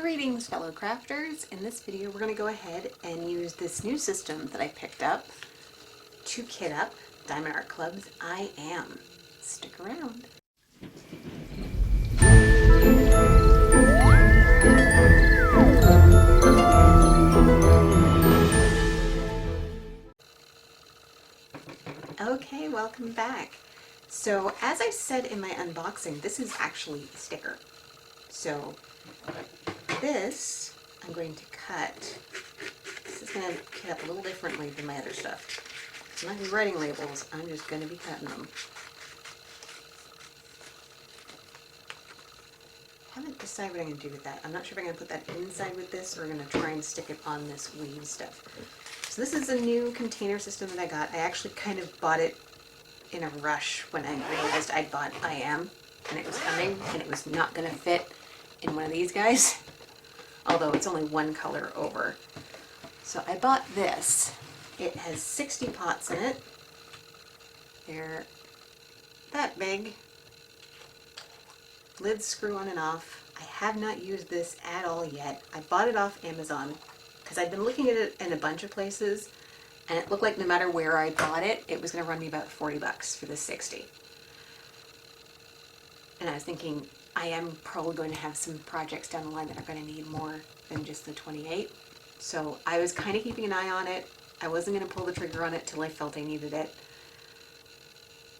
Greetings, fellow crafters. In this video we're going to go ahead and use this new system that I picked up to kit up Diamond Art Club's I Am. Stick around. Okay, welcome back. So as I said in my unboxing, this is actually a sticker. So this I'm going to cut. This is going to kit up a little differently than my other stuff. I'm not going to be writing labels, I'm just going to be cutting them. I haven't decided what I'm going to do with that. I'm not sure if I'm going to put that inside with this or I'm going to try and stick it on this weave stuff. So this is a new container system that I got. I actually kind of bought it in a rush when I realized I'd bought I Am and it was coming and it was not going to fit in one of these guys, although it's only one color over. So I bought this. It has 60 pots in it. They're that big. Lids screw on and off. I have not used this at all yet. I bought it off Amazon because I've been looking at it in a bunch of places and it looked like no matter where I bought it, it was going to run me about 40 bucks for the 60. And I was thinking, I am probably going to have some projects down the line that are going to need more than just the 28. So I was kind of keeping an eye on it. I wasn't going to pull the trigger on it till I felt I needed it.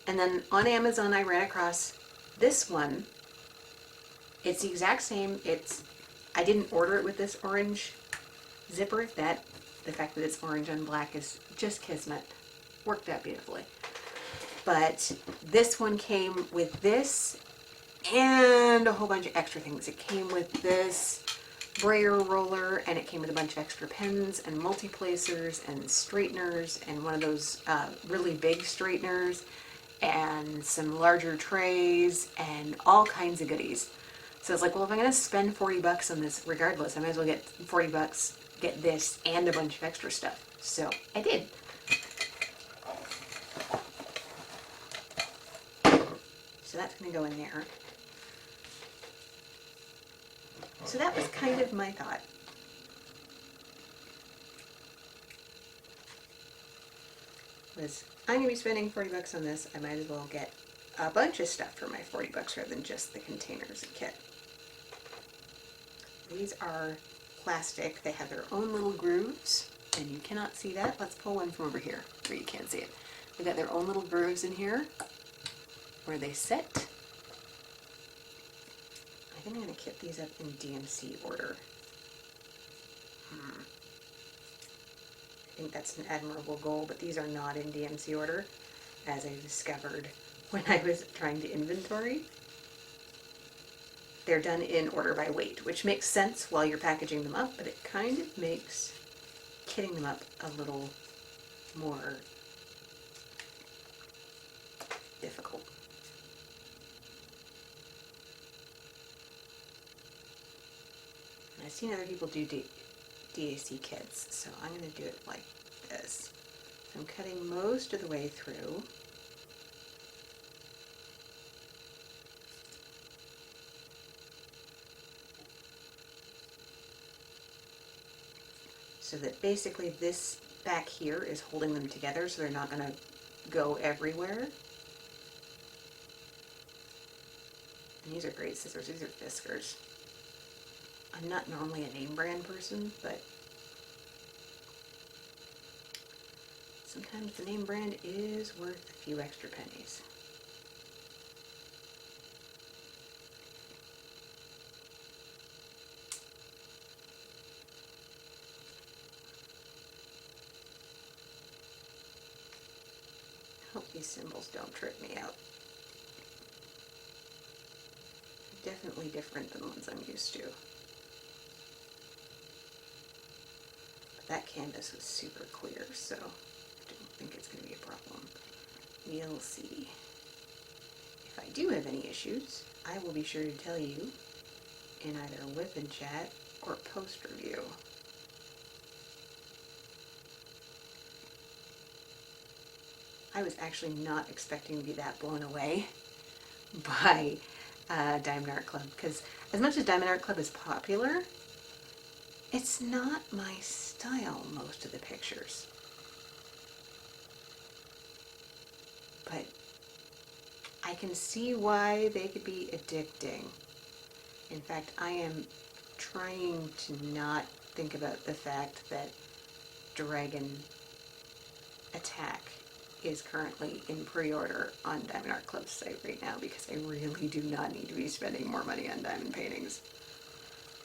And then on Amazon, I ran across this one. It's the exact same. I didn't order it with this orange zipper. The fact that it's orange on black is just kismet. Worked out beautifully. But this one came with this and a whole bunch of extra things. It came with this brayer roller and it came with a bunch of extra pens and multi-placers and straighteners and one of those really big straighteners and some larger trays and all kinds of goodies. So it's like, well, if I'm going to spend 40 bucks on this regardless, I might as well get 40 bucks, get this and a bunch of extra stuff. So I did. So that's going to go in there. So that was kind of my thought. I'm going to be spending 40 bucks on this. I might as well get a bunch of stuff for my 40 bucks rather than just the containers and kit. These are plastic. They have their own little grooves, and you cannot see that. Let's pull one from over here where you can't see it. They've got their own little grooves in here where they sit. I think I'm going to kit these up in DMC order. I think that's an admirable goal, but these are not in DMC order, as I discovered when I was trying to inventory. They're done in order by weight, which makes sense while you're packaging them up, but it kind of makes kitting them up a little more difficult. I've seen other people do DAC kits, so I'm going to do it like this. I'm cutting most of the way through. So that basically this back here is holding them together so they're not going to go everywhere. And these are great scissors. These are Fiskars. I'm not normally a name brand person, but sometimes the name brand is worth a few extra pennies. I hope these symbols don't trip me out. Definitely different than the ones I'm used to. That canvas was super clear, so I don't think it's going to be a problem. We'll see. If I do have any issues, I will be sure to tell you in either Whip and Chat or post review. I was actually not expecting to be that blown away by Diamond Art Club, because as much as Diamond Art Club is popular, It's not my style, most of the pictures. But I can see why they could be addicting. In fact, I am trying to not think about the fact that Dragon Attack is currently in pre-order on Diamond Art Club's site right now, because I really do not need to be spending more money on diamond paintings.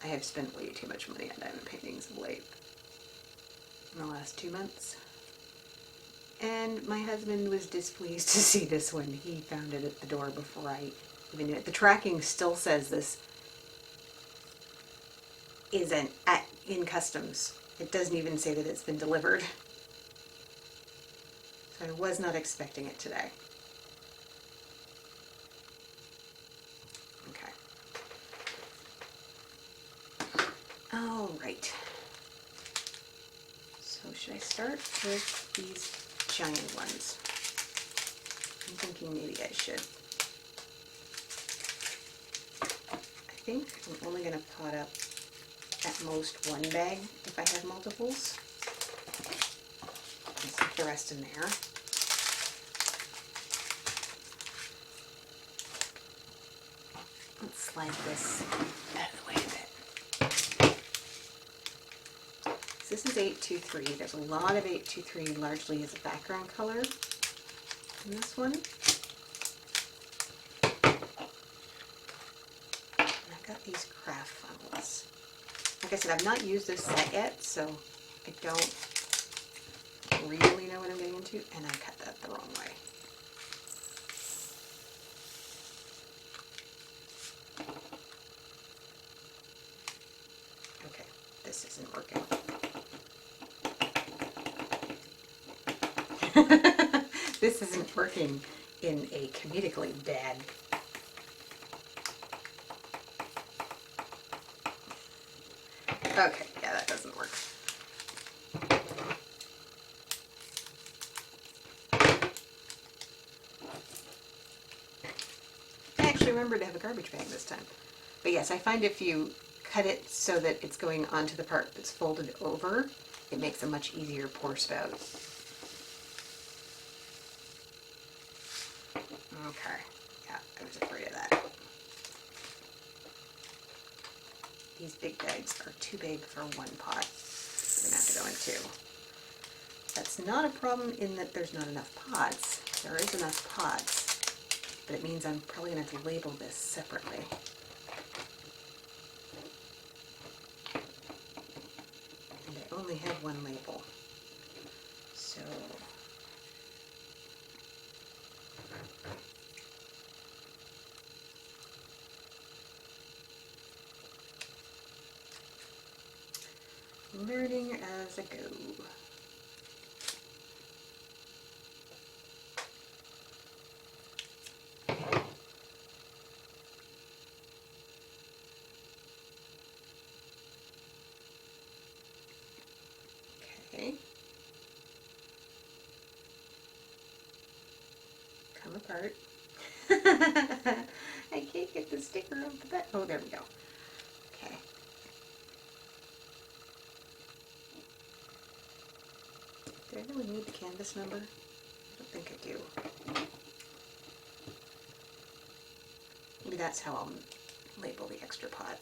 I have spent way too much money on diamond paintings of late, in the last 2 months. And my husband was displeased to see this one. He found it at the door before I even knew it. The tracking still says this isn't in customs. It doesn't even say that it's been delivered. So I was not expecting it today. Okay. All right. So should I start with these giant ones? I'm thinking maybe I should. I think I'm only going to pot up at most one bag if I have multiples. And stick the rest in there. Let's slide this out of the way a bit. So this is 823. There's a lot of 823 largely as a background color in this one. And I've got these craft funnels. Like I said, I've not used this set yet, so I don't really know what I'm getting into, and I cut that the wrong way. Okay, this isn't working. This isn't working in a comedically bad. Okay, yeah, that doesn't work. I actually remembered to have a garbage bag this time. But yes, I find if you cut it so that it's going onto the part that's folded over, it makes a much easier pour spout. Okay, yeah, I was afraid of that. These big bags are too big for one pot. So we're going to have to go in two. That's not a problem in that there's not enough pots. There is enough pots, but it means I'm probably going to have to label this separately. And I only have one label. So learning as I go. Okay. Come apart. I can't get the sticker off the back. Oh, there we go. Okay. Do I really need the canvas number? I don't think I do. Maybe that's how I'll label the extra pot.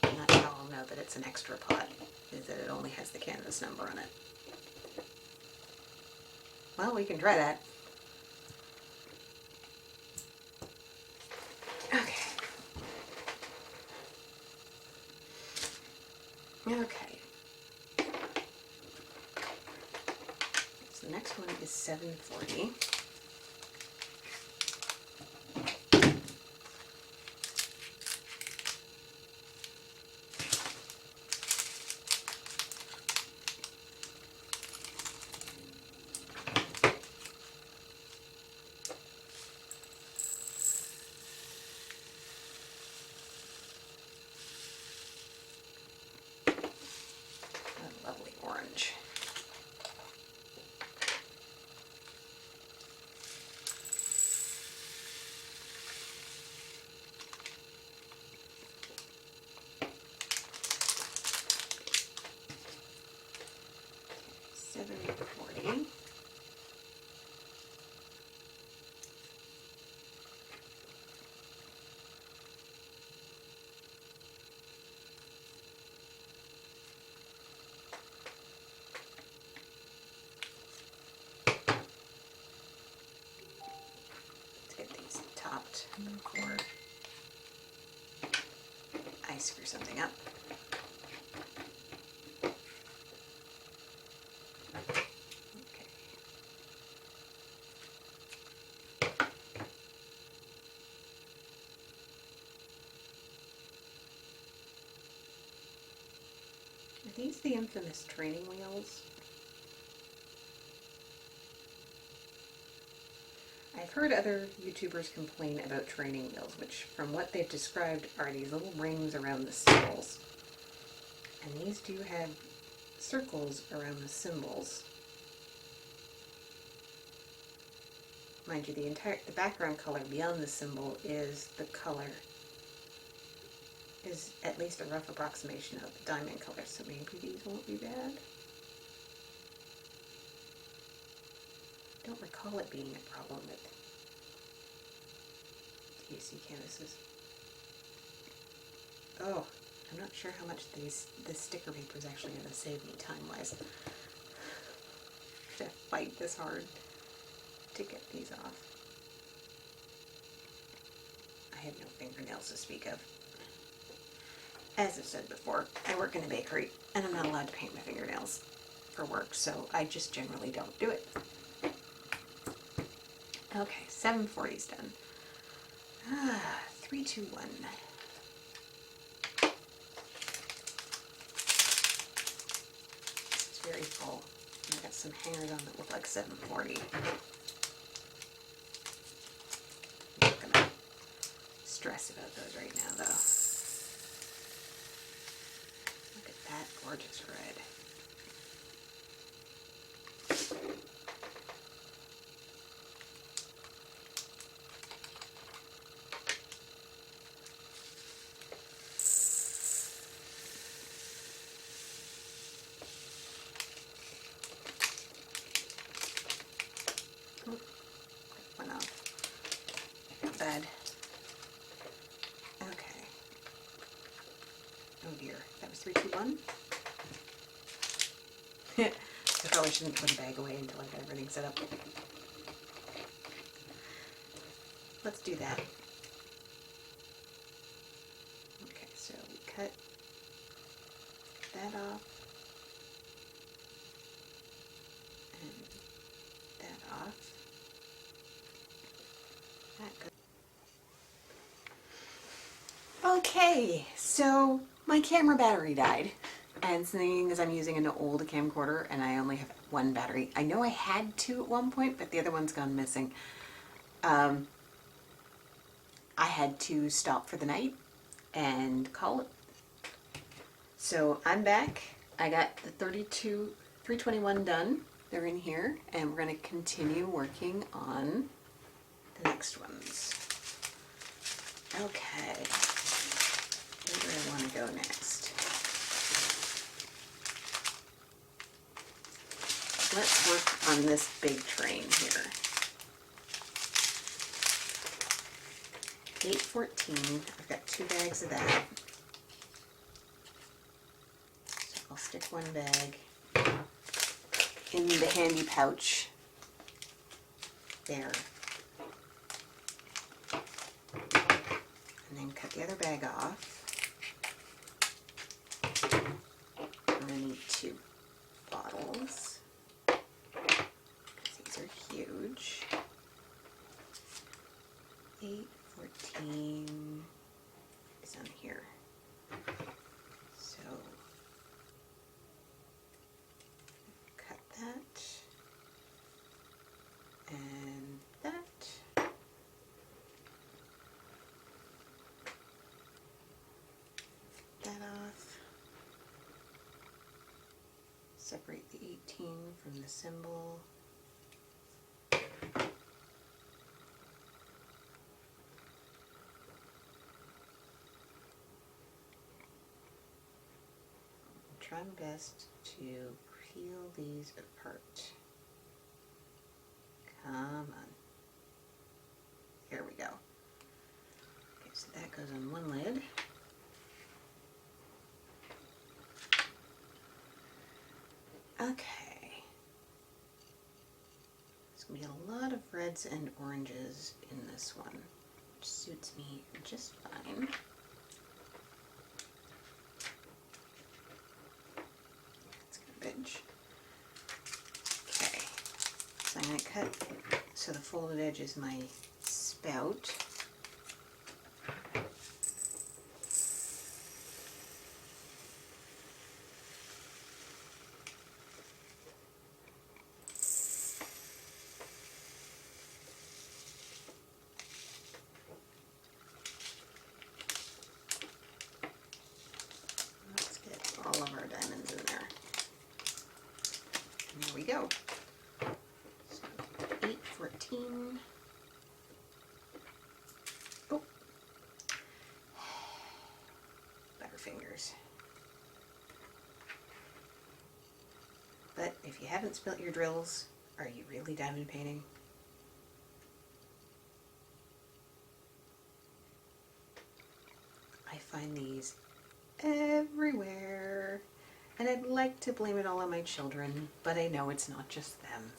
And that's how I'll know that it's an extra pot, is that it only has the canvas number on it. Well, we can try that. Okay. Okay. So the next one is 740. Lovely orange. I screw something up. Okay. Are these the infamous training wheels? I've heard other YouTubers complain about training wheels, which from what they've described are these little rings around the symbols. And these do have circles around the symbols. Mind you, the background color beyond the symbol is the color, is at least a rough approximation of the diamond color, so maybe these won't be bad. Don't recall it being a problem with TC canvases. Oh, I'm not sure how much this sticker paper is actually going to save me time-wise. I have to fight this hard to get these off. I have no fingernails to speak of. As I've said before, I work in a bakery and I'm not allowed to paint my fingernails for work, so I just generally don't do it. Okay, 740's done. 3, 2, 1. It's very full. I've got some hangers on that look like 740. I'm not gonna stress about those right now though. Look at that gorgeous red. Went off. Not bad. Okay. Oh dear, that was 3, 2, 1. I probably shouldn't put a bag away until I've got everything set up. Let's do that. Okay, so we cut that off and that off. That goes. Okay, so my camera battery died. And seeing as I'm using an old camcorder and I only have one battery, I know I had two at one point, but the other one's gone missing. I had to stop for the night and call it. So I'm back. I got the 321 done. They're in here, and we're going to continue working on the next ones. Okay, where do I want to go next? Let's work on this big train here. 814, I've got 2 bags of that. So I'll stick one bag in the handy pouch there. And then cut the other bag off. I'm going to need 2 bottles. These are huge. 814 is on here. So cut that and that. That off. Separate the 18 from the symbol. Try my best to peel these apart. Come on. Here we go. Okay, so that goes on one lid. Okay. There's going to be a lot of reds and oranges in this one, which suits me just fine. cut so the folded edge is my spout. Let's get all of our diamonds in there. And there we go. So 8, 14. Oh, butterfingers. But if you haven't spilt your drills, are you really diamond painting? I find these everywhere, and I'd like to blame it all on my children, but I know it's not just them.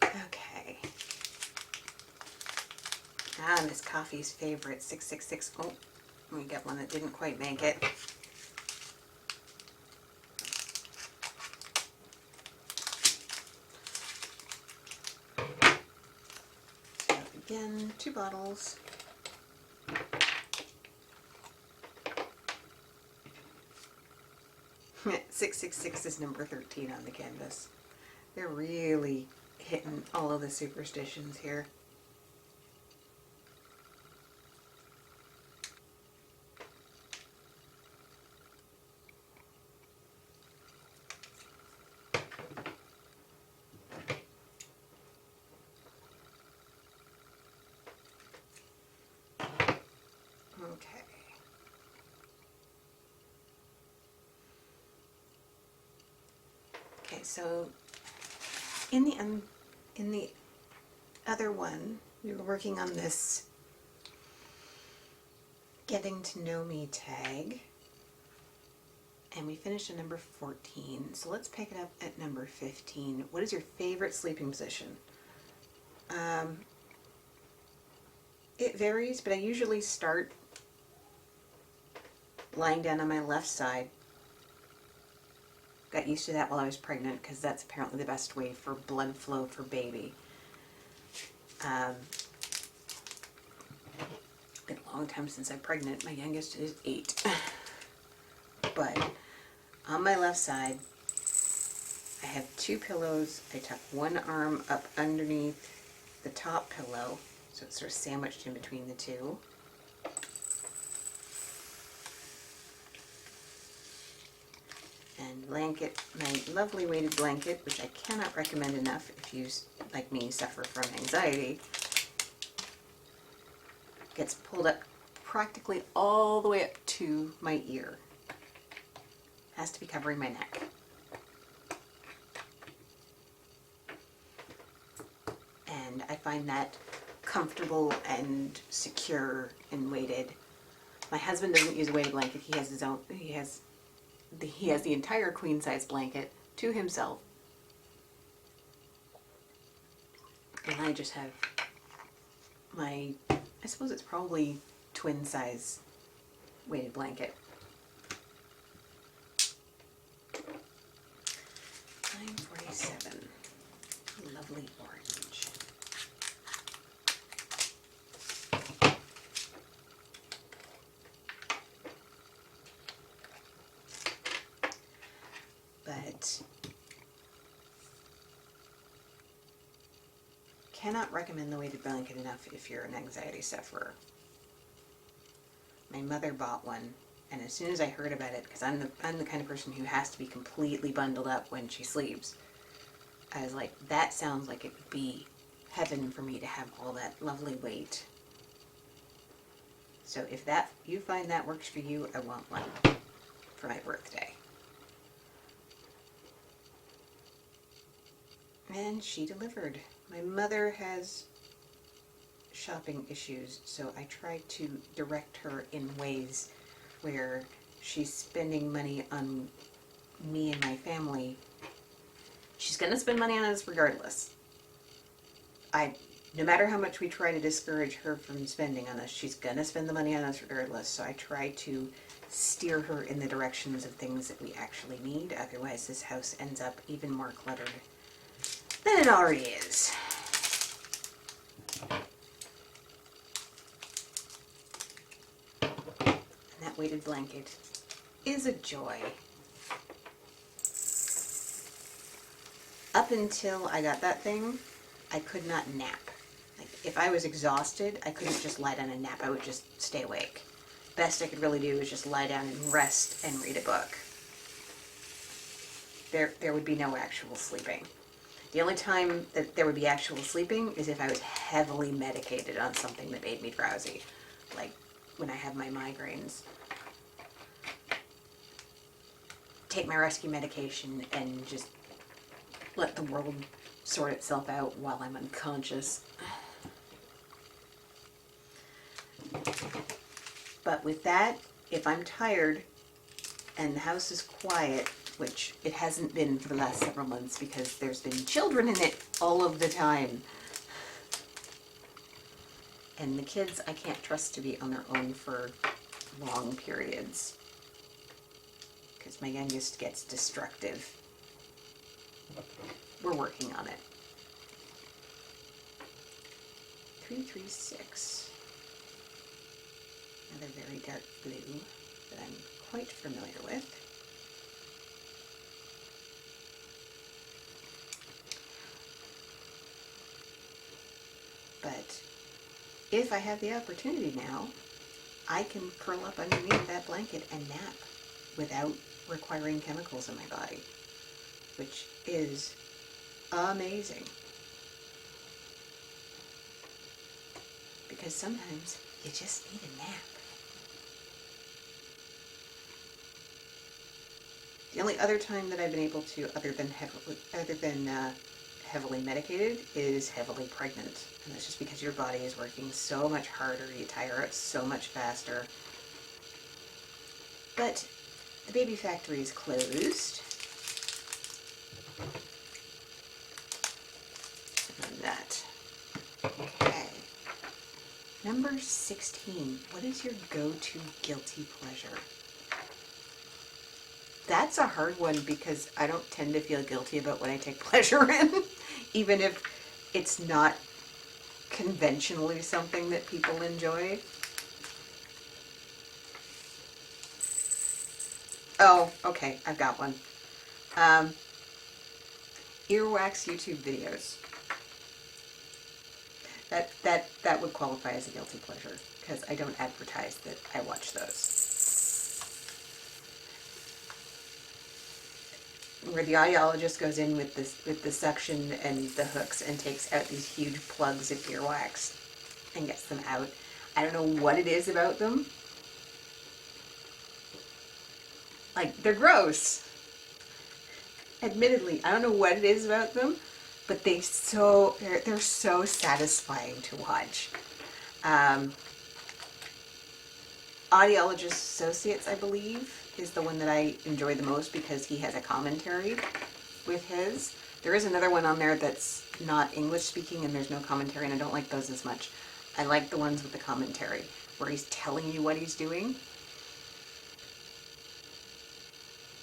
Okay. Miss Coffee's favorite, 666. Oh, we got one that didn't quite make it. So again, 2 bottles. "666" is number 13 on the canvas. They're really hitting all of the superstitions here. Okay. Okay, so in the other one, we were working on this getting to know me tag, and we finished at number 14. So let's pick it up at number 15. What is your favorite sleeping position? It varies, but I usually start lying down on my left side. Got used to that while I was pregnant because that's apparently the best way for blood flow for baby. Been a long time since I'm pregnant. My youngest is 8. But on my left side, I have 2 pillows. I tuck one arm up underneath the top pillow, so it's sort of sandwiched in between the two. And blanket, my lovely weighted blanket, which I cannot recommend enough if you, like me, suffer from anxiety, gets pulled up practically all the way up to my ear. Has to be covering my neck. And I find that comfortable and secure and weighted. My husband doesn't use a weighted blanket. He has his own, he has the entire queen size blanket to himself. And I just have my, I suppose it's probably twin size weighted blanket. 947. Lovely orange. But cannot recommend the weighted blanket enough if you're an anxiety sufferer. My mother bought one, and as soon as I heard about it, because I'm the kind of person who has to be completely bundled up when she sleeps, I was like, that sounds like it would be heaven for me to have all that lovely weight. So if that you find that works for you, I want one for my birthday. And she delivered. My mother has shopping issues, so I try to direct her in ways where she's spending money on me and my family. She's gonna spend money on us regardless. No matter how much we try to discourage her from spending on us, she's gonna spend the money on us regardless. So I try to steer her in the directions of things that we actually need. Otherwise, this house ends up even more cluttered than it already is. And that weighted blanket is a joy. Up until I got that thing, I could not nap. Like, if I was exhausted, I couldn't just lie down and nap. I would just stay awake. Best I could really do was just lie down and rest and read a book. There would be no actual sleeping. The only time that there would be actual sleeping is if I was heavily medicated on something that made me drowsy. Like when I have my migraines. Take my rescue medication and just let the world sort itself out while I'm unconscious. But with that, if I'm tired and the house is quiet, which it hasn't been for the last several months because there's been children in it all of the time. And the kids I can't trust to be on their own for long periods because my youngest gets destructive. We're working on it. 336. Another very dark blue that I'm quite familiar with. But if I have the opportunity now, I can curl up underneath that blanket and nap without requiring chemicals in my body, which is amazing. Because sometimes you just need a nap. The only other time that I've been able to, other than heavily medicated, is heavily pregnant. And that's just because your body is working so much harder, you tire out so much faster. But the baby factory is closed. And that. Okay. Number 16. What is your go-to guilty pleasure? That's a hard one because I don't tend to feel guilty about what I take pleasure in, even if it's not conventionally something that people enjoy. Oh, okay, I've got one. Earwax YouTube videos. That would qualify as a guilty pleasure because I don't advertise that I watch those. Where the audiologist goes in with the suction and the hooks and takes out these huge plugs of earwax and gets them out. I don't know what it is about them. Like, they're gross. Admittedly, I don't know what it is about them, but they're so satisfying to watch. Audiologist Associates, I believe, is the one that I enjoy the most because he has a commentary with his. There is another one on there that's not English speaking and there's no commentary, and I don't like those as much. I like the ones with the commentary where he's telling you what he's doing.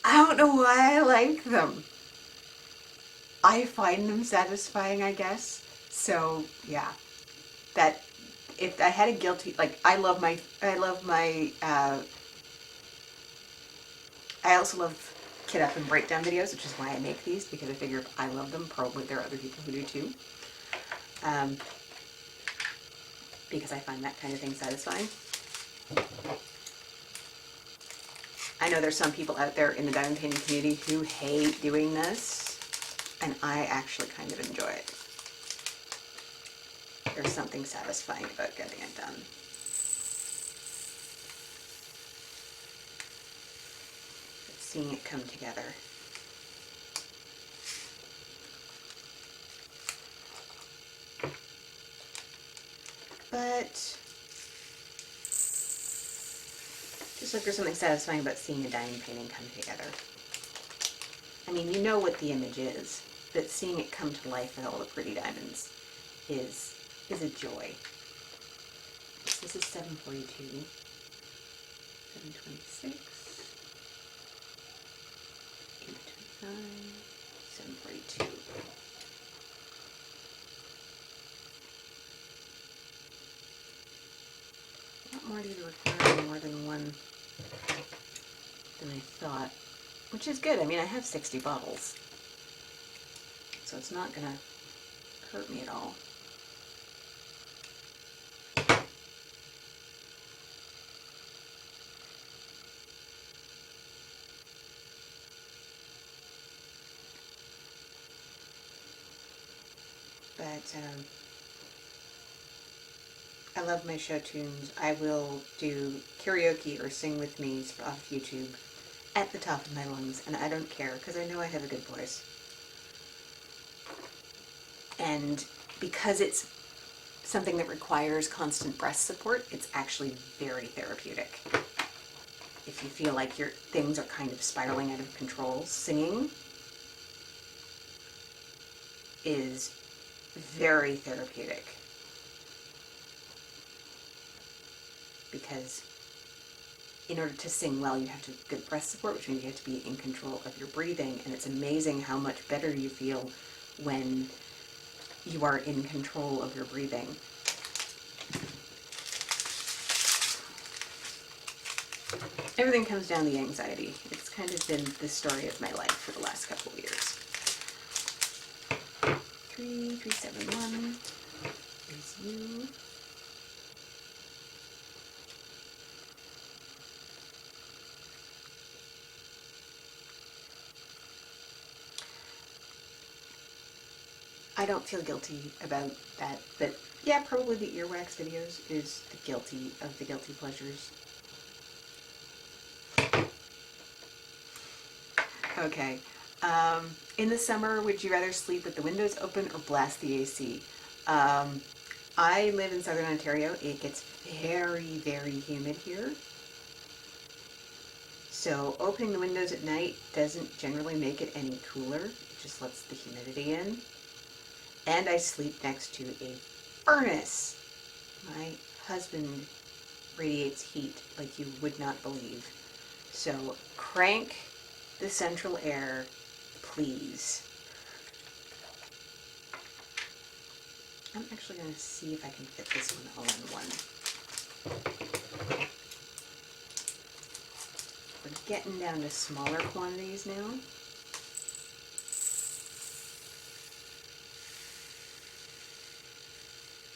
I don't know why I like them. I find them satisfying, I guess. So yeah, that if I had a guilty, like I also love kit up and breakdown videos, which is why I make these, because I figure if I love them, probably there are other people who do too. Because I find that kind of thing satisfying. I know there's some people out there in the diamond painting community who hate doing this, and I actually kind of enjoy it. There's something satisfying about getting it done. Seeing it come together. But just like there's something satisfying about seeing a diamond painting come together. I mean, you know what the image is, but seeing it come to life with all the pretty diamonds is a joy. This is 742, 726, 825, 742. quantity to require more than one than I thought, which is good. I mean, I have 60 bottles, so it's not gonna hurt me at all. But I love my show tunes. I will do karaoke or sing with me off YouTube at the top of my lungs, and I don't care because I know I have a good voice. And because it's something that requires constant breath support, it's actually very therapeutic. If you feel like your things are kind of spiraling out of control, singing is very therapeutic. Because in order to sing well, you have to have good breath support, which means you have to be in control of your breathing. And it's amazing how much better you feel when you are in control of your breathing. Everything comes down to the anxiety. It's kind of been the story of my life for the last couple of years. 3371 is you. I don't feel guilty about that, but yeah, probably the earwax videos is the guilty of the guilty pleasures. Okay. In the summer, would you rather sleep with the windows open or blast the AC? I live in southern Ontario. It gets very, very humid here. So opening the windows at night doesn't generally make it any cooler. It just lets the humidity in. And I sleep next to a furnace. My husband radiates heat like you would not believe. So crank the central air, please. I'm actually going to see if I can fit this one all in one. We're getting down to smaller quantities now.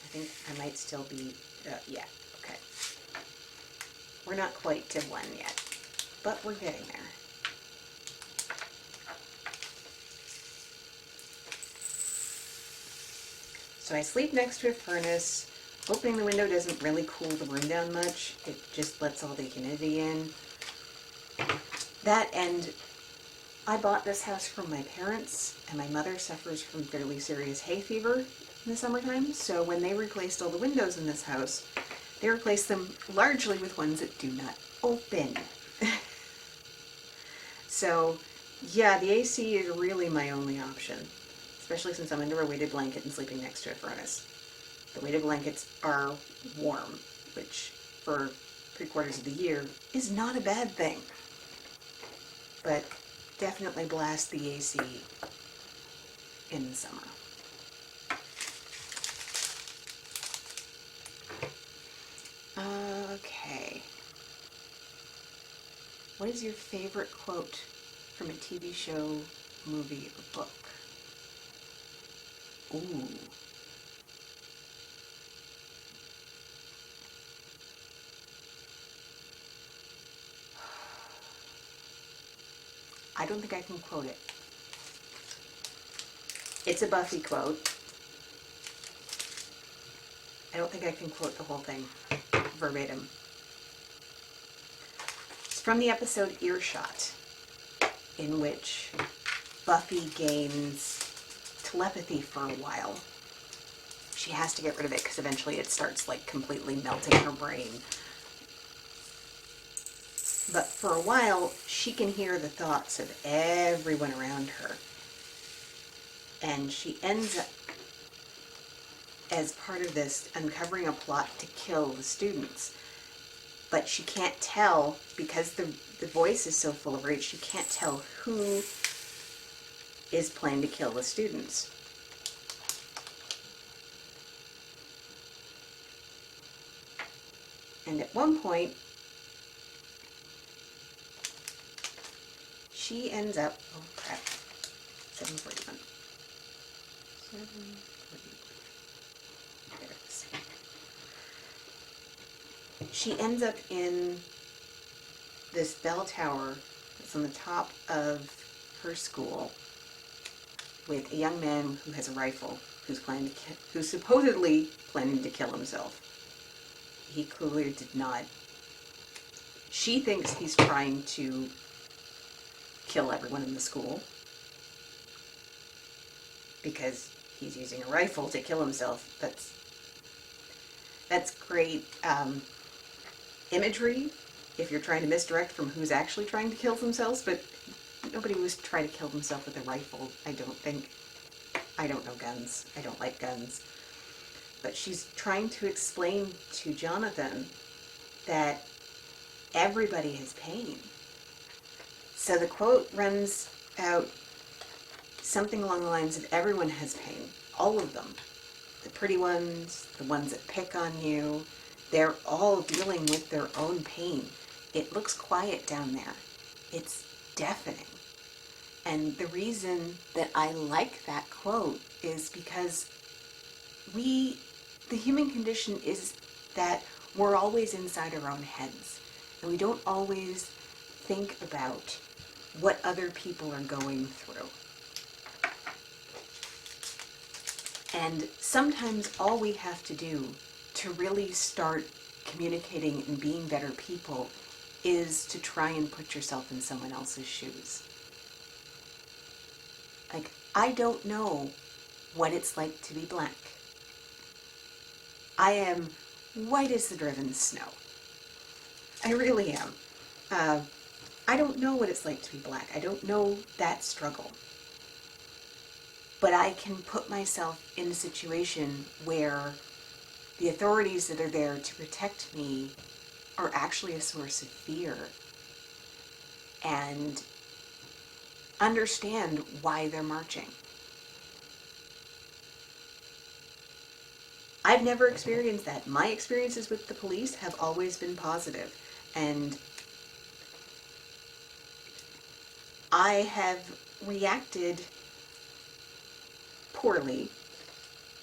I think I might still be, yeah, okay. We're not quite to one yet, but we're getting there. So I sleep next to a furnace. Opening the window doesn't really cool the room down much. It just lets all the humidity in. That, and I bought this house from my parents, and my mother suffers from fairly serious hay fever in the summertime. So when they replaced all the windows in this house, they replaced them largely with ones that do not open. So yeah, the AC is really my only option, especially since I'm under a weighted blanket and sleeping next to a furnace. The weighted blankets are warm, which for 3/4 of the year is not a bad thing. But definitely blast the AC in the summer. Okay. What is your favorite quote from a TV show, movie, or book? Ooh. I don't think I can quote it. It's a Buffy quote. I don't think I can quote the whole thing verbatim. It's from the episode Earshot, in which Buffy gains telepathy for a while. She has to get rid of it because eventually it starts like completely melting her brain. But for a while, she can hear the thoughts of everyone around her. And she ends up, as part of this, uncovering a plot to kill the students. But she can't tell, because the voice is so full of rage, she can't tell who is planning to kill the students. And at one point, she ends up, oh crap, 7:41. 7:41. There it is. She ends up in this bell tower that's on the top of her school with a young man who has a rifle who's supposedly planning to kill himself. He clearly did not. She thinks he's trying to kill everyone in the school because he's using a rifle to kill himself. That's great imagery if you're trying to misdirect from who's actually trying to kill themselves, but nobody was trying to kill himself with a rifle, I don't think. I don't know guns. I don't like guns. But she's trying to explain to Jonathan that everybody has pain. So the quote runs out something along the lines of everyone has pain. All of them. The pretty ones, the ones that pick on you, they're all dealing with their own pain. It looks quiet down there. It's deafening. And the reason that I like that quote is because the human condition is that we're always inside our own heads. And we don't always think about what other people are going through. And sometimes all we have to do to really start communicating and being better people is to try and put yourself in someone else's shoes. Like, I don't know what it's like to be black. I am white as the driven snow. I really am. I don't know what it's like to be black. I don't know that struggle. But I can put myself in a situation where the authorities that are there to protect me are actually a source of fear, and understand why they're marching. I've never experienced that. My experiences with the police have always been positive, and I have reacted poorly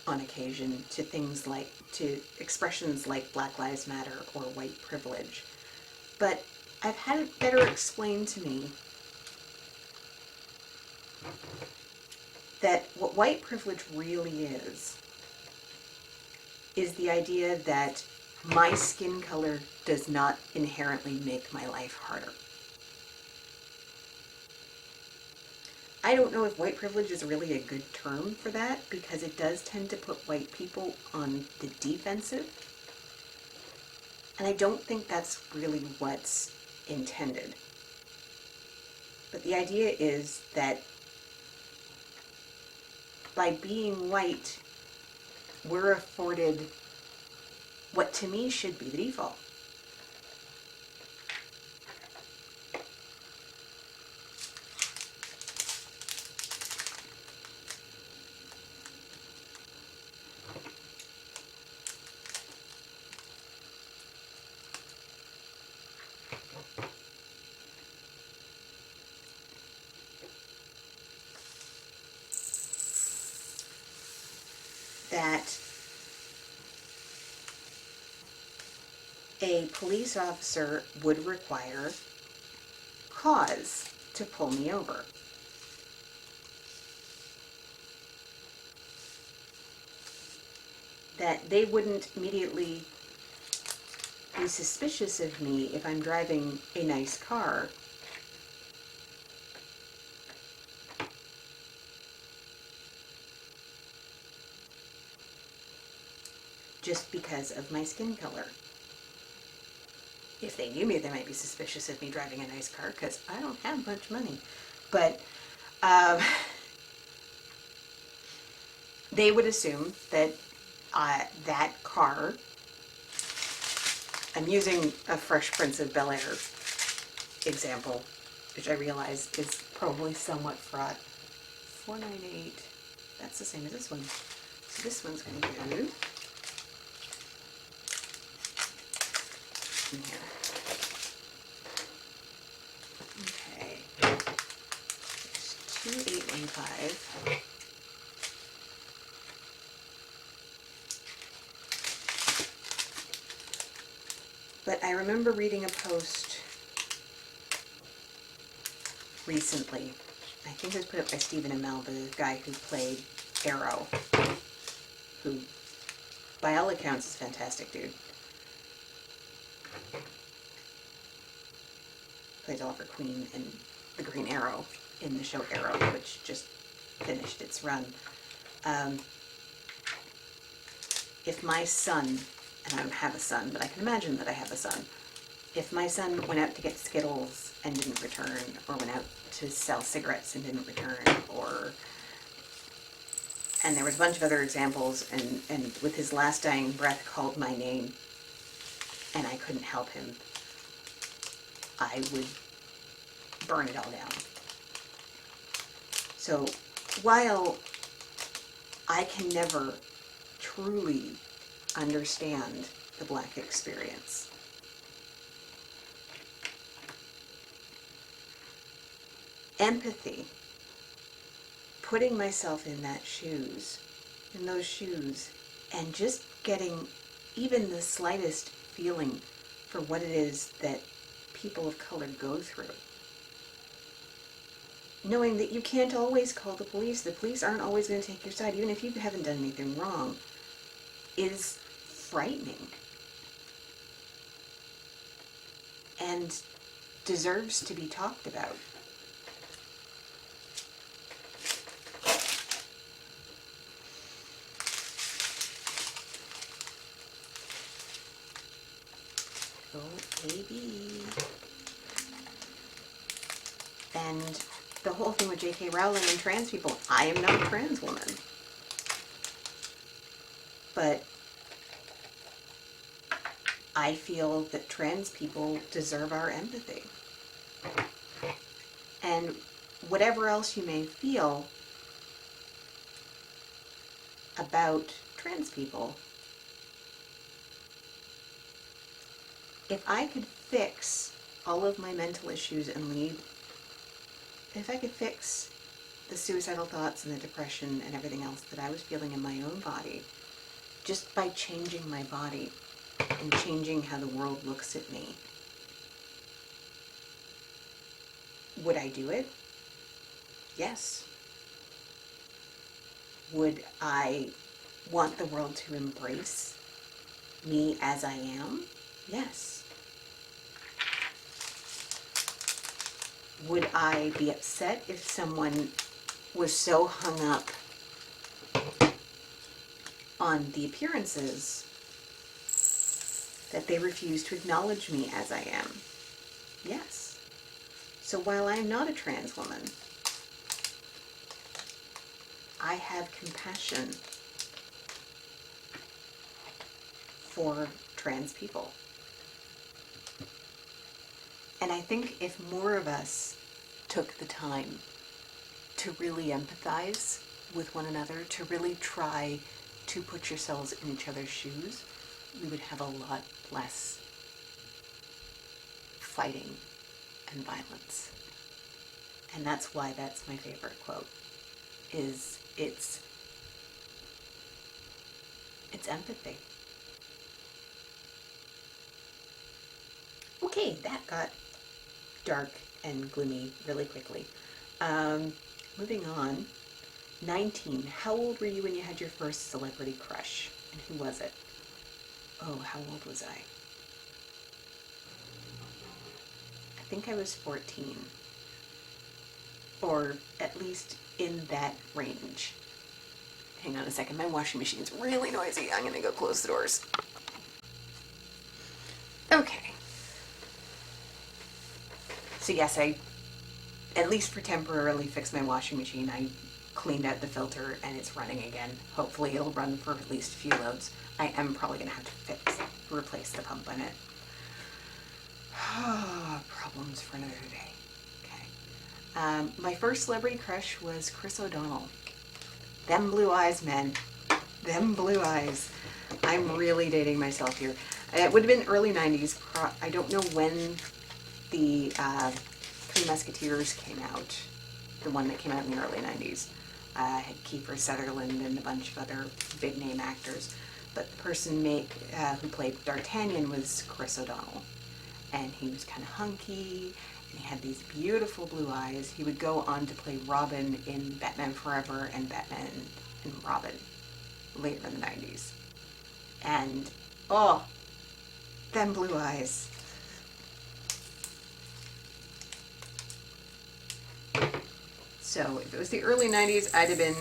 on occasion to things like, to expressions like Black Lives Matter or white privilege. But I've had it better explained to me that what white privilege really is the idea that my skin color does not inherently make my life harder. I don't know if white privilege is really a good term for that, because it does tend to put white people on the defensive. And I don't think that's really what's intended. But the idea is that by being white, we're afforded what to me should be the default. That a police officer would require cause to pull me over. That they wouldn't immediately be suspicious of me if I'm driving a nice car, just because of my skin color. If they knew me, they might be suspicious of me driving a nice car, because I don't have much money. But they would assume that that car, I'm using a Fresh Prince of Bel-Air example, which I realize is probably somewhat fraught. 498, that's the same as this one. So this one's going to go in here. Okay. There's 2815. But I remember reading a post recently, I think it was put up by Stephen Amell, the guy who played Arrow, who, by all accounts, is a fantastic dude. Plays Oliver Queen in The Green Arrow in the show Arrow, which just finished its run. If my son, and I don't have a son, but I can imagine that I have a son, if my son went out to get Skittles and didn't return, or went out to sell cigarettes and didn't return, and there was a bunch of other examples, and with his last dying breath called my name, and I couldn't help him, I would burn it all down. So while I can never truly understand the Black experience, empathy, putting myself in those shoes, and just getting even the slightest feeling for what it is that people of color go through. Knowing that you can't always call the police aren't always going to take your side, even if you haven't done anything wrong, is frightening. And deserves to be talked about. Oh, baby. And the whole thing with J.K. Rowling and trans people, I am not a trans woman. But I feel that trans people deserve our empathy. And whatever else you may feel about trans people, if I could fix all of my mental issues and lead, if I could fix the suicidal thoughts and the depression and everything else that I was feeling in my own body, just by changing my body and changing how the world looks at me, would I do it? Yes. Would I want the world to embrace me as I am? Yes. Would I be upset if someone was so hung up on the appearances that they refuse to acknowledge me as I am? Yes. So while I'm not a trans woman, I have compassion for trans people. And I think if more of us took the time to really empathize with one another, to really try to put yourselves in each other's shoes, we would have a lot less fighting and violence. And that's why that's my favorite quote, is it's empathy. Okay, that got dark and gloomy really quickly. Moving on. 19. How old were you when you had your first celebrity crush? And who was it? Oh, how old was I? I think I was 14. Or at least in that range. Hang on a second, my washing machine's really noisy. I'm gonna go close the doors. Okay. So yes, I, at least for temporarily, fixed my washing machine. I cleaned out the filter and it's running again. Hopefully it'll run for at least a few loads. I am probably gonna have to replace the pump on it. Problems for another day. Okay. My first celebrity crush was Chris O'Donnell. Them blue eyes, men. Them blue eyes. I'm really dating myself here. It would have been early 90s. I don't know when the Three Musketeers came out, the one that came out in the early 90s. Had Kiefer Sutherland and a bunch of other big name actors. But the person who played D'Artagnan was Chris O'Donnell. And he was kind of hunky, and he had these beautiful blue eyes. He would go on to play Robin in Batman Forever and Batman and Robin later in the 90s. And, oh, them blue eyes. So if it was the early 90s, I'd have been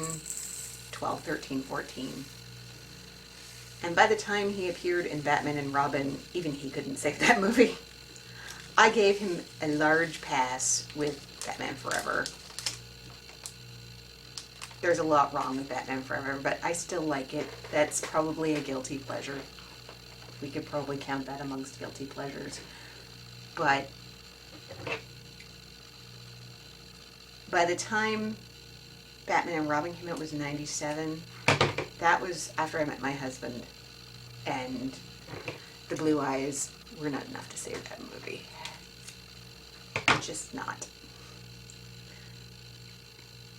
12, 13, 14. And by the time he appeared in Batman and Robin, even he couldn't save that movie. I gave him a large pass with Batman Forever. There's a lot wrong with Batman Forever, but I still like it. That's probably a guilty pleasure. We could probably count that amongst guilty pleasures. But by the time Batman and Robin came out was 97. That was after I met my husband. And the blue eyes were not enough to save that movie. Just not.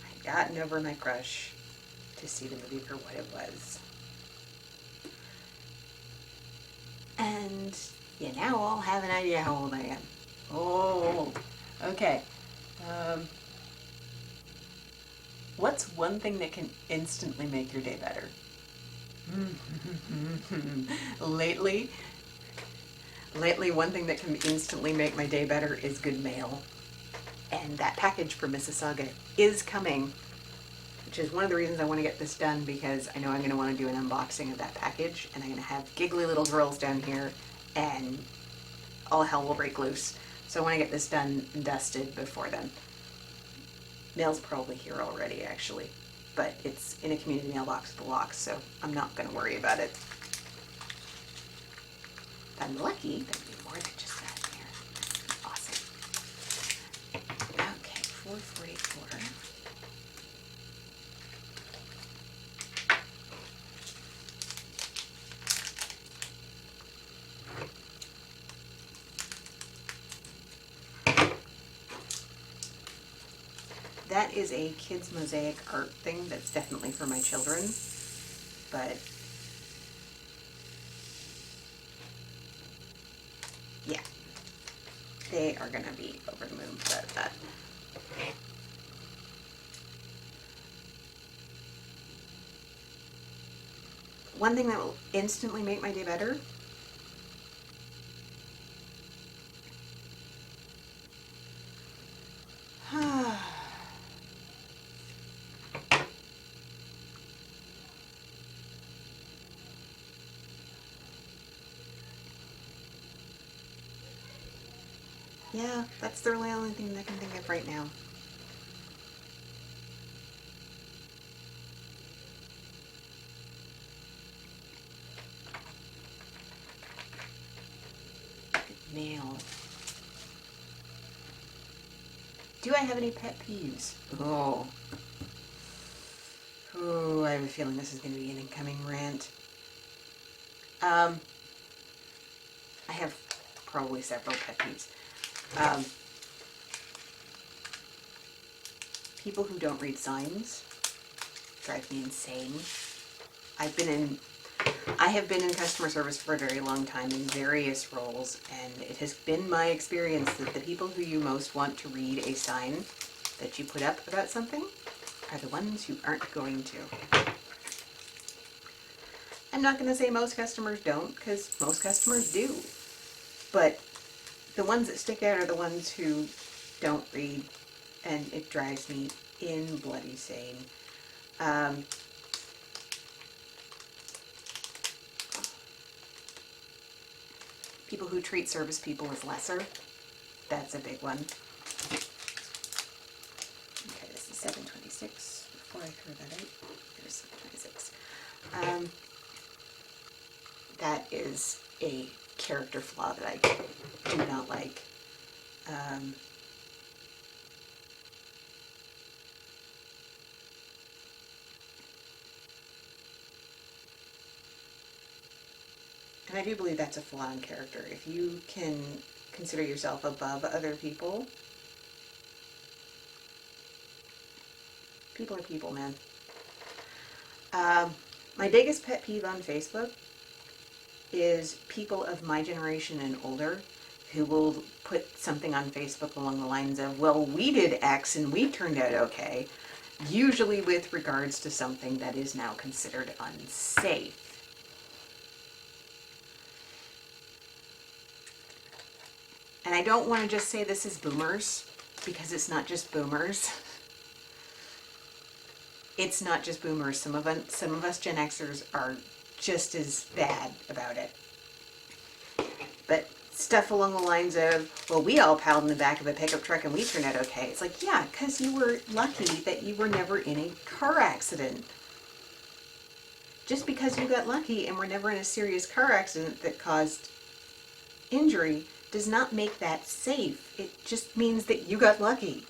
I'd gotten over my crush to see the movie for what it was. And you now all have an idea how old I am. Oh, okay. What's one thing that can instantly make your day better? Lately, one thing that can instantly make my day better is good mail. And that package from Mississauga is coming, which is one of the reasons I want to get this done, because I know I'm going to want to do an unboxing of that package, and I'm going to have giggly little girls down here, and all hell will break loose. So I want to get this done and dusted before then. Mail's probably here already, actually, but it's in a community mailbox with a lock, so I'm not going to worry about it. If I'm lucky, there'll be more than just that here. Awesome. Okay, 444. That is a kids mosaic art thing that's definitely for my children, but yeah, they are going to be over the moon about that. One thing that will instantly make my day better, yeah, that's the really only thing I can think of right now. Nail. Do I have any pet peeves? Oh, I have a feeling this is going to be an incoming rant. I have probably several pet peeves. People who don't read signs drive me insane. I have been in customer service for a very long time in various roles, and it has been my experience that the people who you most want to read a sign that you put up about something are the ones who aren't going to. I'm not going to say most customers don't, because most customers do. But the ones that stick out are the ones who don't read, and it drives me in bloody sane. People who treat service people as lesser, that's a big one. Okay, this is 726. Before I throw that out, there's 726. That is a character flaw that I do not like. And I do believe that's a flaw in character. If you can consider yourself above other people, people are people, man. My biggest pet peeve on Facebook is people of my generation and older who will put something on Facebook along the lines of, well, we did X and we turned out okay, usually with regards to something that is now considered unsafe. And I don't want to just say this is boomers, because it's not just boomers. It's not just boomers. Some of us Gen Xers are just as bad about it. But stuff along the lines of, well, we all piled in the back of a pickup truck and we turned out okay. It's like, yeah, because you were lucky that you were never in a car accident. Just because you got lucky and were never in a serious car accident that caused injury does not make that safe. It just means that you got lucky.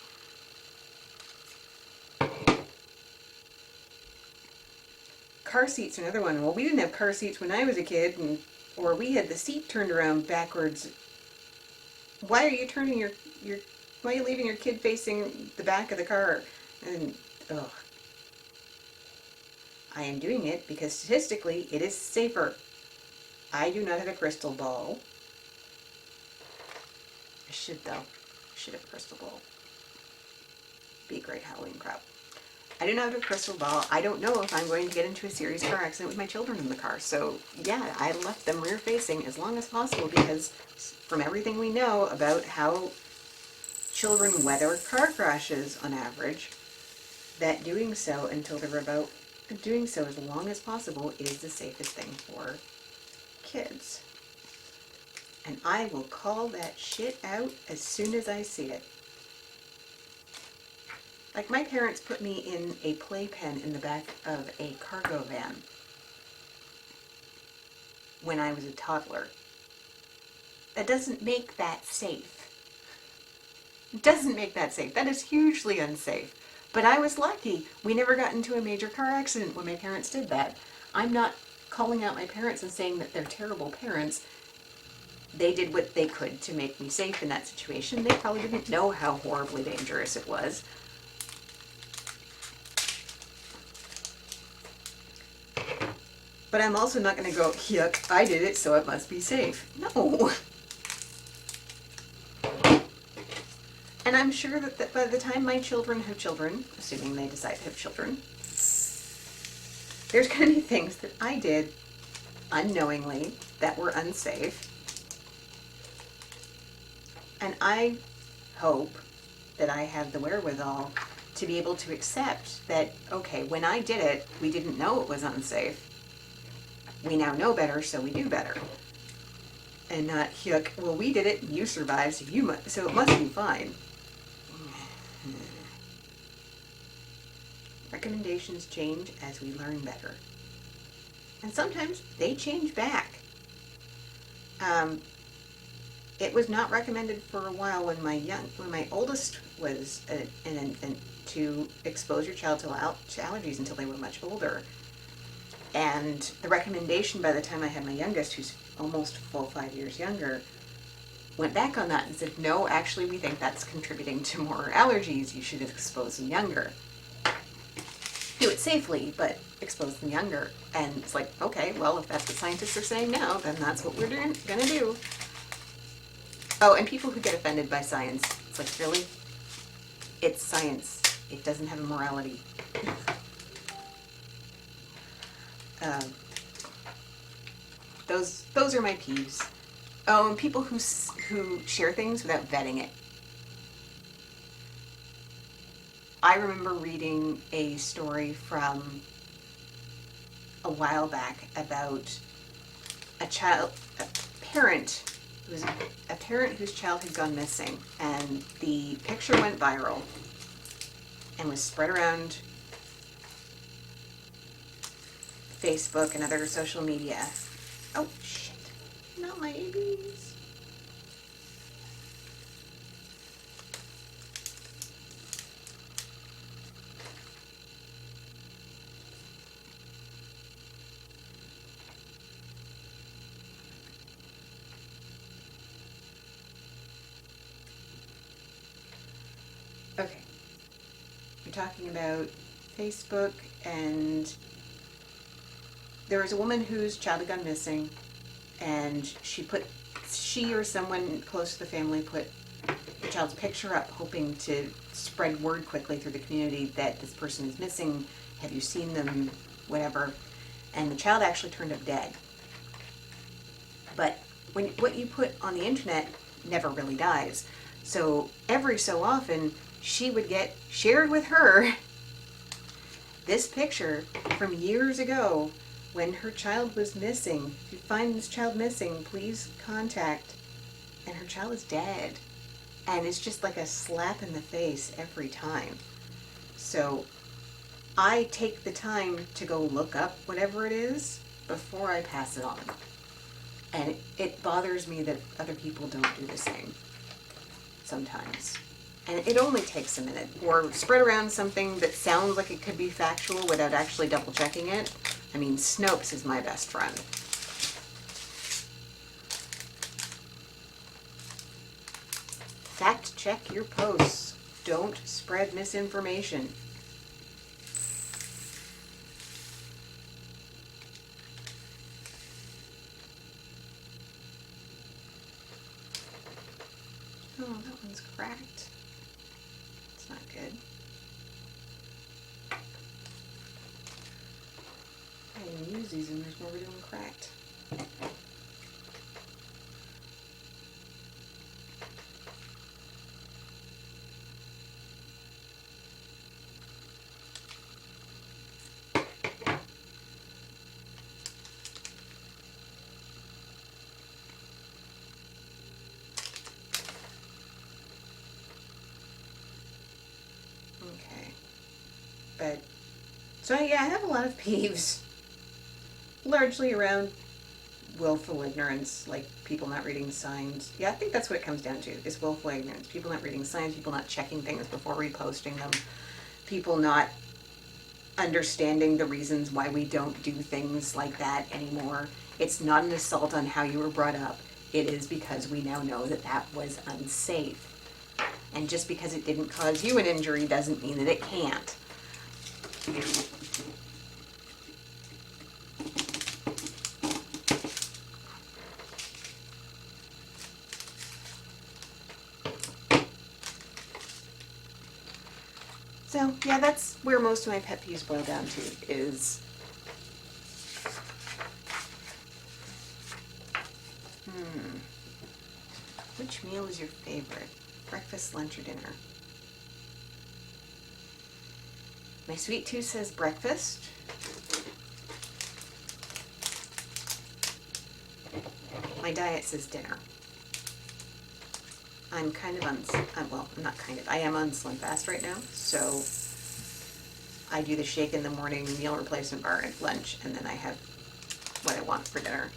Car seats are another one. Well, we didn't have car seats when I was a kid, or we had the seat turned around backwards. Why are you turning why are you leaving your kid facing the back of the car? And, ugh. I am doing it because statistically it is safer. I do not have a crystal ball. I should, though. I should have a crystal ball. Be a great Halloween prop. I do not have a crystal ball. I don't know if I'm going to get into a serious car accident with my children in the car. So, yeah, I left them rear facing as long as possible because from everything we know about how children weather car crashes on average, that doing so as long as possible is the safest thing for kids. And I will call that shit out as soon as I see it. Like, my parents put me in a playpen in the back of a cargo van when I was a toddler. That doesn't make that safe. It doesn't make that safe. That is hugely unsafe. But I was lucky. We never got into a major car accident when my parents did that. I'm not calling out my parents and saying that they're terrible parents. They did what they could to make me safe in that situation. They probably didn't know how horribly dangerous it was. But I'm also not going to go, yuck, I did it, so it must be safe. No. And I'm sure that by the time my children have children, assuming they decide to have children, there's going to be things that I did unknowingly that were unsafe. And I hope that I have the wherewithal to be able to accept that, okay, when I did it, we didn't know it was unsafe. We now know better, so we do better. And not, yuck, well, we did it, and you survived, so it must be fine. Recommendations change as we learn better. And sometimes they change back. It was not recommended for a while when my oldest was an infant to expose your child to allergies until they were much older. And the recommendation by the time I had my youngest, who's almost full 5 years younger, went back on that and said, no, actually we think that's contributing to more allergies. You should expose them younger. Do it safely, but expose them younger. And it's like, okay, well, if that's what scientists are saying now, then that's what we're gonna do. Oh, and people who get offended by science, it's like, really? It's science. It doesn't have a morality. Those are my peeves. Oh, and people who share things without vetting it. I remember reading a story from a while back about a parent whose child had gone missing, and the picture went viral and was spread around Facebook and other social media. Oh, shit. Not my ABs. Okay. You're talking about Facebook, and there was a woman whose child had gone missing, and she or someone close to the family put the child's picture up, hoping to spread word quickly through the community that this person is missing. Have you seen them? Whatever. And the child actually turned up dead. But what you put on the internet never really dies. So every so often, she would get shared with her this picture from years ago when her child was missing. If you find this child missing, please contact. And her child is dead. And it's just like a slap in the face every time. So I take the time to go look up whatever it is before I pass it on. And it bothers me that other people don't do the same sometimes. And it only takes a minute. Or spread around something that sounds like it could be factual without actually double checking it. I mean, Snopes is my best friend. Fact check your posts. Don't spread misinformation. Oh, that one's cracked. It's not good. I didn't use these and there's more doing cracked. Okay. But, so yeah, I have a lot of peeves. Largely around willful ignorance, like people not reading signs. Yeah, I think that's what it comes down to, is willful ignorance. People not reading signs, people not checking things before reposting them, people not understanding the reasons why we don't do things like that anymore. It's not an assault on how you were brought up. It is because we now know that that was unsafe. And just because it didn't cause you an injury doesn't mean that it can't. So, yeah, that's where most of my pet peeves boil down to, is which meal is your favorite? Breakfast, lunch, or dinner? My sweet tooth says breakfast. My diet says dinner. I'm kind of well, I'm not kind of, I am on Slim Fast right now, so I do the shake in the morning, meal replacement bar at lunch, and then I have what I want for dinner,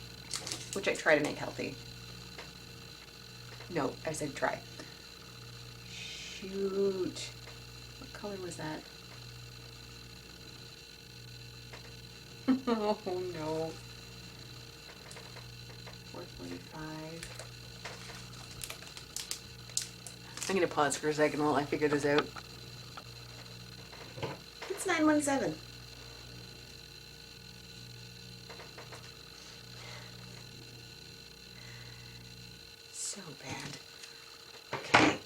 which I try to make healthy. No, I said try. Shoot. What color was that? Oh no. 4:45. I'm gonna pause for a second while I figure this out. It's 917. So bad. Okay.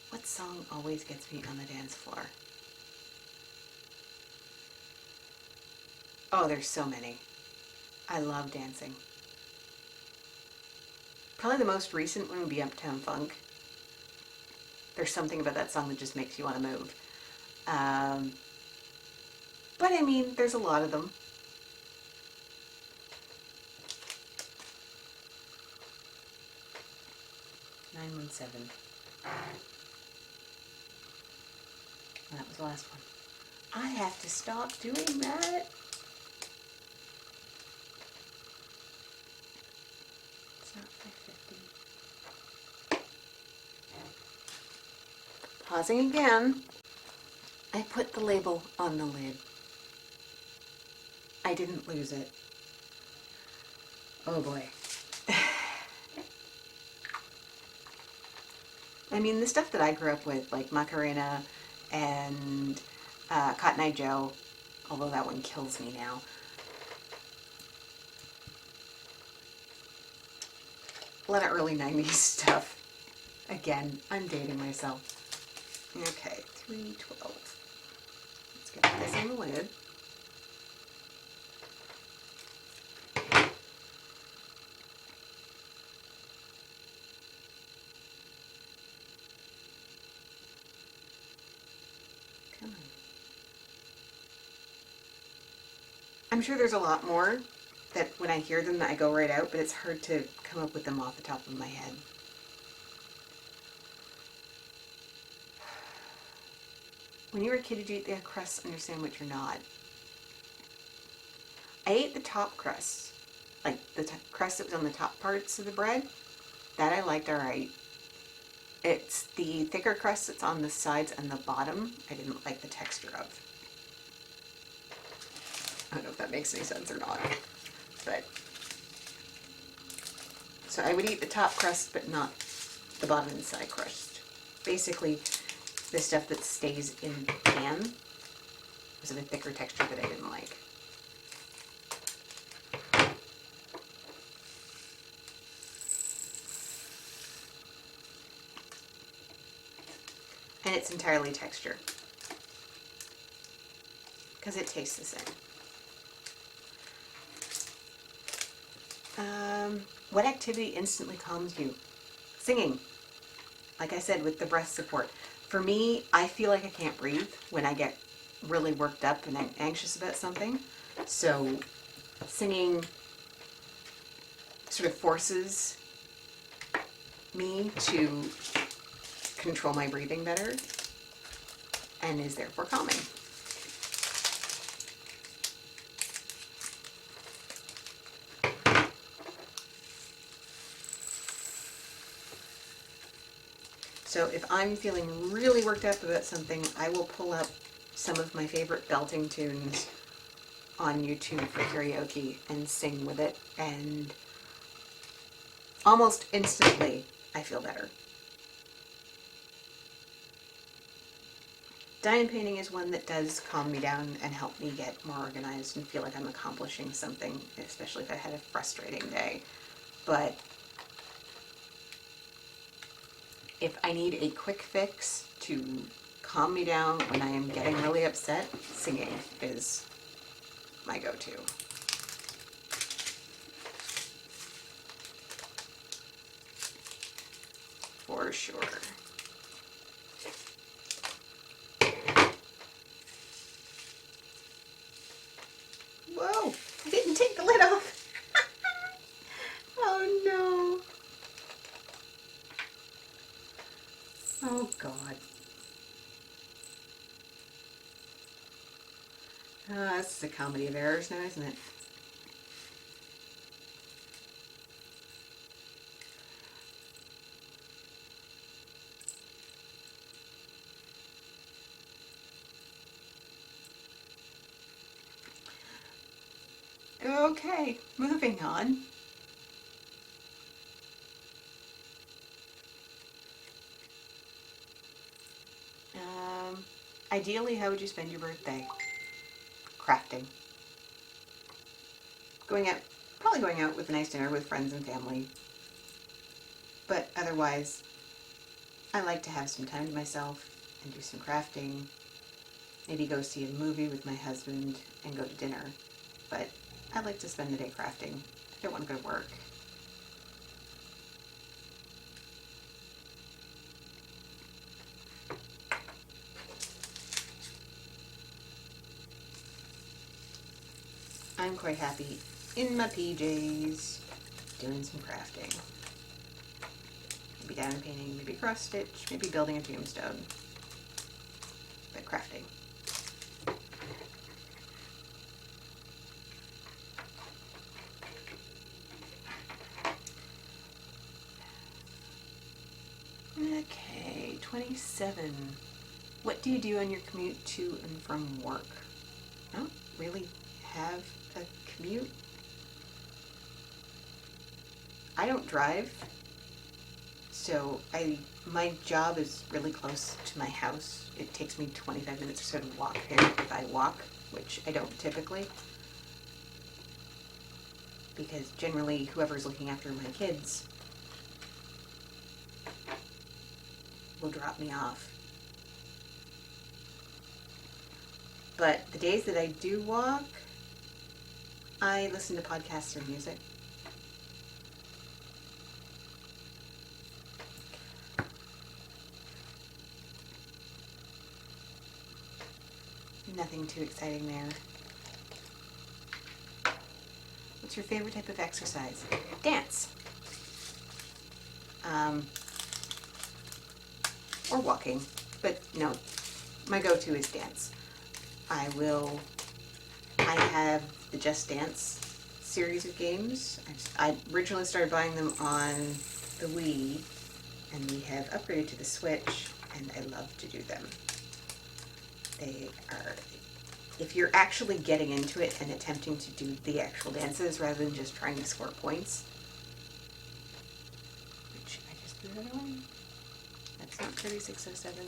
What song always gets me on the dance floor? Oh, there's so many. I love dancing. Probably the most recent one would be Uptown Funk. There's something about that song that just makes you want to move. But I mean, there's a lot of them. "917." That was the last one. I have to stop doing that. It's not 5:50. Pausing again. I put the label on the lid. I didn't lose it. Oh boy. I mean, the stuff that I grew up with, like Macarena and Cotton Eye Joe, although that one kills me now. A lot of early 90s stuff. Again, I'm dating myself. Okay, 312. Let's get this on the lid. Come on. I'm sure there's a lot more that when I hear them I go right out, but it's hard to come up with them off the top of my head. When you were a kid, did you eat the crust on your sandwich or not? I ate the top crust, like the crust that was on the top parts of the bread. That I liked alright. It's the thicker crust that's on the sides and the bottom I didn't like the texture of. I don't know if that makes any sense or not, but so I would eat the top crust but not the bottom and side crust. Basically, the stuff that stays in the pan was of a thicker texture that I didn't like. And it's entirely texture, because it tastes the same. What activity instantly calms you? Singing. Like I said, with the breath support. For me, I feel like I can't breathe when I get really worked up and I'm anxious about something. So singing sort of forces me to control my breathing better and is therefore calming. So if I'm feeling really worked up about something, I will pull up some of my favorite belting tunes on YouTube for karaoke and sing with it, and almost instantly I feel better. Diamond painting is one that does calm me down and help me get more organized and feel like I'm accomplishing something, especially if I had a frustrating day. But if I need a quick fix to calm me down when I am getting really upset, singing is my go-to. For sure. Whoa, I didn't take the lid off. Oh no. Oh God. This is a comedy of errors now, isn't it? Okay, moving on. Ideally, how would you spend your birthday? Crafting. Going out, probably going out with a nice dinner with friends and family. But otherwise, I like to have some time to myself and do some crafting. Maybe go see a movie with my husband and go to dinner. But I like to spend the day crafting. I don't want to go to work. I'm quite happy in my PJs doing some crafting. Maybe diamond painting, maybe cross stitch, maybe building a tombstone. But crafting. Okay, 27. What do you do on your commute to and from work? I don't really have a commute. I don't drive, so my job is really close to my house. It takes me 25 minutes or so to walk there if I walk, which I don't typically, because generally whoever's looking after my kids will drop me off. But the days that I do walk, I listen to podcasts or music. Nothing too exciting there. What's your favorite type of exercise? Dance. Or walking. But no, my go-to is dance. I have the Just Dance series of games. I originally started buying them on the Wii, and we have upgraded to the Switch, and I love to do them. They are, if you're actually getting into it and attempting to do the actual dances rather than just trying to score points, which I just threw that away. That's not 3607.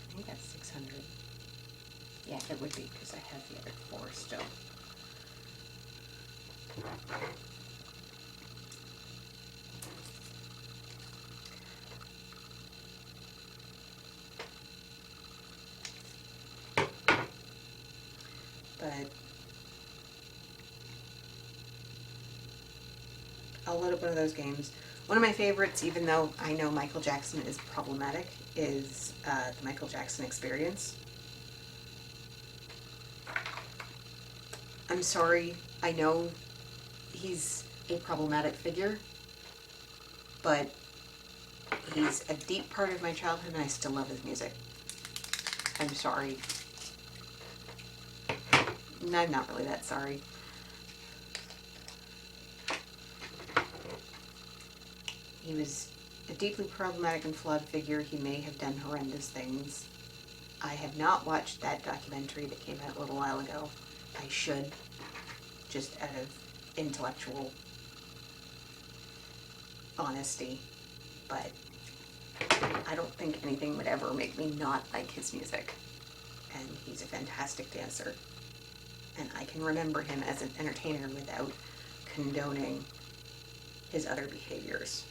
I think that's 600. Yeah, it would be because I have the other 4 still. But I'll load up one of those games. One of my favorites, even though I know Michael Jackson is problematic, is the Michael Jackson Experience. I'm sorry, I know he's a problematic figure, but he's a deep part of my childhood and I still love his music. I'm sorry. No, I'm not really that sorry. He was a deeply problematic and flawed figure. He may have done horrendous things. I have not watched that documentary that came out a little while ago. I should, just out of intellectual honesty, but I don't think anything would ever make me not like his music. And he's a fantastic dancer. And I can remember him as an entertainer without condoning his other behaviors.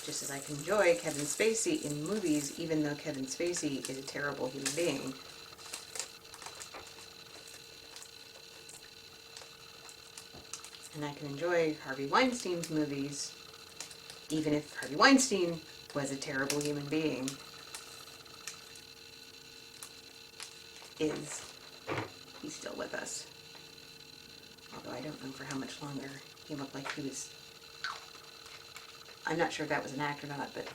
Just as I can enjoy Kevin Spacey in movies, even though Kevin Spacey is a terrible human being. And I can enjoy Harvey Weinstein's movies, even if Harvey Weinstein was a terrible human being. He's still with us. Although I don't know for how much longer. He looked like he was, I'm not sure if that was an act or not, but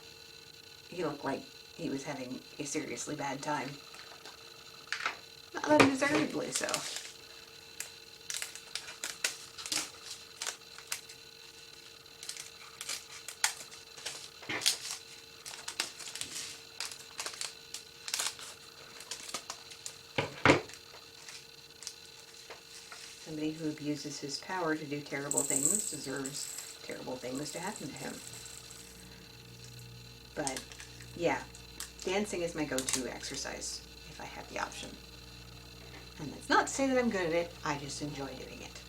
he looked like he was having a seriously bad time. Not undeservedly so. Somebody who abuses his power to do terrible things deserves terrible things to happen to him. But yeah, dancing is my go-to exercise if I have the option. And that's not to say that I'm good at it, I just enjoy doing it.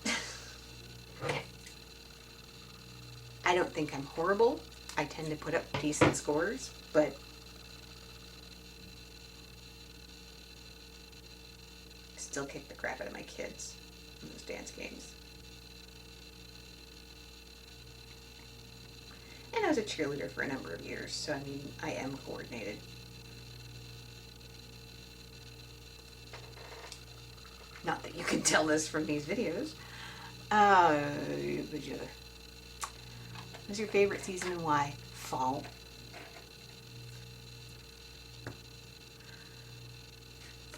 I don't think I'm horrible. I tend to put up decent scores, but I still kick the crap out of my kids in those dance games. And I was a cheerleader for a number of years, so I mean, I am coordinated. Not that you can tell this from these videos. What's your favorite season and why? Fall.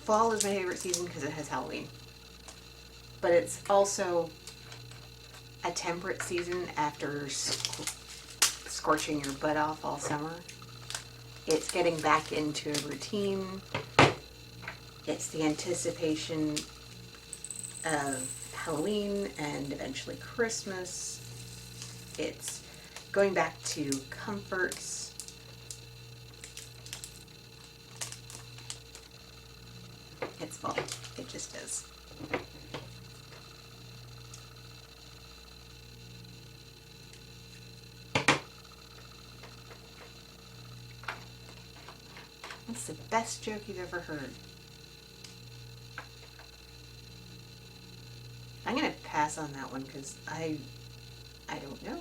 fall is my favorite season because it has Halloween. But it's also a temperate season after scorching your butt off all summer. It's getting back into a routine. It's the anticipation of Halloween and eventually Christmas. It's going back to comforts. It's fall. It just is. That's the best joke you've ever heard. I'm gonna pass on that one because I don't know.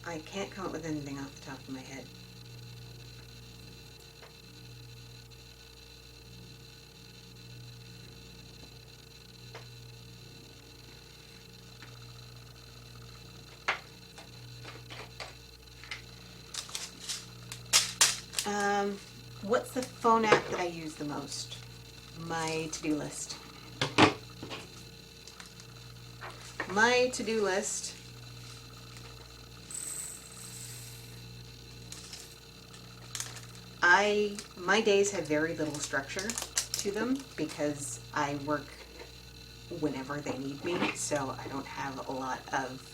I can't come up with anything off the top of my head. What's the phone app that I use the most? My to-do list. My to-do list my days have very little structure to them because I work whenever they need me, so I don't have a lot of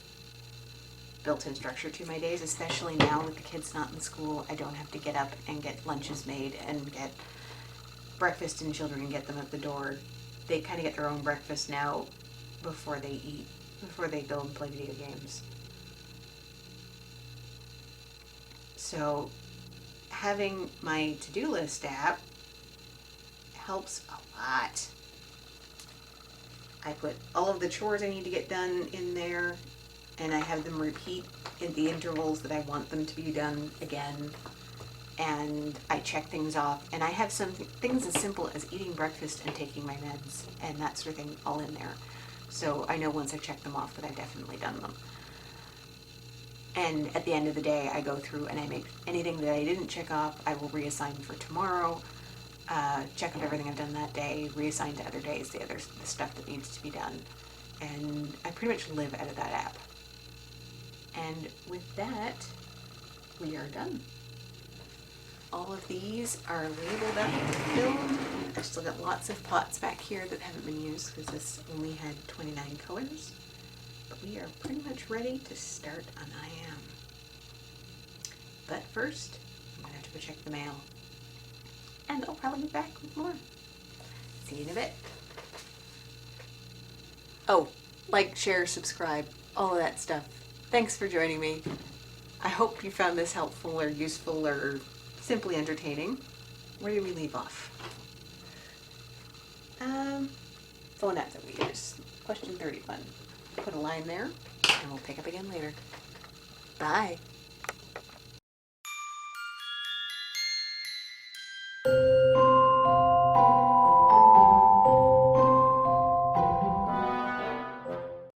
built-in structure to my days, especially now with the kids not in school. I don't have to get up and get lunches made and get breakfast in children and get them at the door. They kind of get their own breakfast now before they eat, before they go and play video games. So having my to-do list app helps a lot. I put all of the chores I need to get done in there, and I have them repeat in the intervals that I want them to be done again. And I check things off, and I have some things as simple as eating breakfast and taking my meds and that sort of thing all in there. So I know once I check them off that I've definitely done them. And at the end of the day, I go through and I make anything that I didn't check off, I will reassign for tomorrow, check off everything I've done that day, reassign to other days the stuff that needs to be done. And I pretty much live out of that app. And with that, we are done. All of these are labeled up and filled. I've still got lots of pots back here that haven't been used because this only had 29 colors. But we are pretty much ready to start on I Am. But first, I'm going to have to go check the mail. And I'll probably be back with more. See you in a bit. Oh, like, share, subscribe, all of that stuff. Thanks for joining me. I hope you found this helpful or useful or simply entertaining. Where did we leave off? Phone app that we use. Question 31. Put a line there, and we'll pick up again later. Bye.